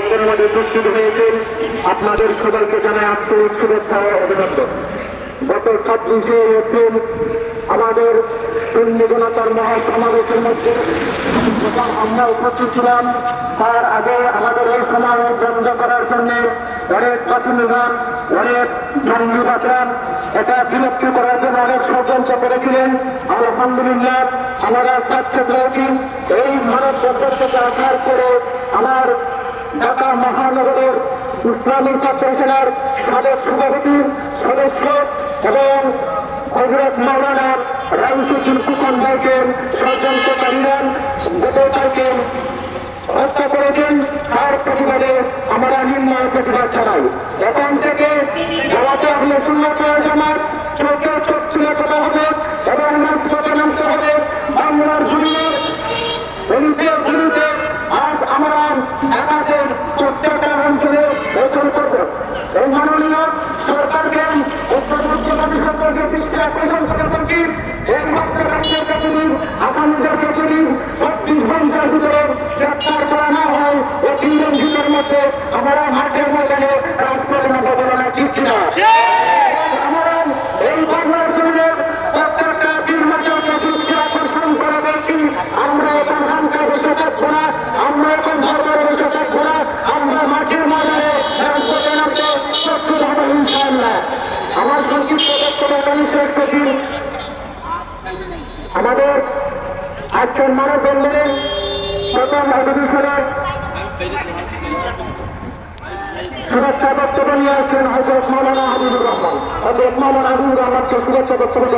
বক্তব্যের মধ্যে উপস্থিত হয়েছেন আপনাদের সবাইকে জানাই আন্তরিক শুভেচ্ছা ও অভিনন্দন। গত 26শে এপ্রিল আমাদের সুন্নি জনতার মহাসমাবেশের মধ্যে যখন আমরা উপস্থিত ছিলাম, তার আগে আমাদের এই সমাবেশ বন্ধ করার জন্য অনেক প্রাথমিকগণ, অনেক জঙ্গিবাদরা এটা বিলুপ্ত করার জন্য অনেক ষড়যন্ত্র করেছিলেন। আলহামদুলিল্লাহ আমরা সাকসেস হয়েছি। এই মানব বন্ধনকে আসার করে আমার ঢাকা মহানগরের ইসলামী ছাত্র সেনার সাবেক সভাপতি সদস্য এবং হযরত মাওলানা রাইসুদ্দিন ফুকন ভাইকে ষড়যন্ত্রকারীরা গতকালকে হত্যা করেছেন। তার প্রতিবাদে আমরা নির্ময় প্রতিবাদ জানাই। এখন থেকে জামাতে আহলে সুন্নাত ওয়াল জামাত চোখে চোখ তুলে কথা হবে এবং রাজপথে নামতে হবে। বাংলার জমিনের বিরুদ্ধে আজ আমরা ঢাকাতে প্রত্যেকটা অঞ্চলে বৈঠক করব। এই মাননীয় সরকারকে সম্পর্কে দৃষ্টি আকর্ষণ করে বলছি, এর হত্যাকারীদেরকে যদি আসামিদেরকে যদি 26 ঘন্টার ভিতরে গ্রেপ্তার করা না হয়, এই 3 দিন ভিতরের মধ্যে আমরা মাঠের ময়দানে রাজপথে নামবো বলে ঠিক কিনা? আমরা এই বাংলার জমিনের প্রত্যেকটা বীরমাতাকে দৃষ্টি আকর্ষণ করে বলছি, আমরা এখন হামকা বসে থাকবো না, আমরা এখন দরবারে বসে থাকবো না, আমরা মাঠের ময়দানে রাজপথে নামতে প্রস্তুত হবো ইনশাআল্লাহ। আমার সংক্ষিপ্ত বক্তব্য শেষ করছি। আমাদের আজকের মানববন্ধনে প্রথম অধিবেশনে শুভেচ্ছা বক্তব্য নিয়ে আসছেন হযরত মাওলানা হাবিবুর রহমান। হযরত মাওলানা হাবিবুর রহমানকে শুভেচ্ছা বক্তব্য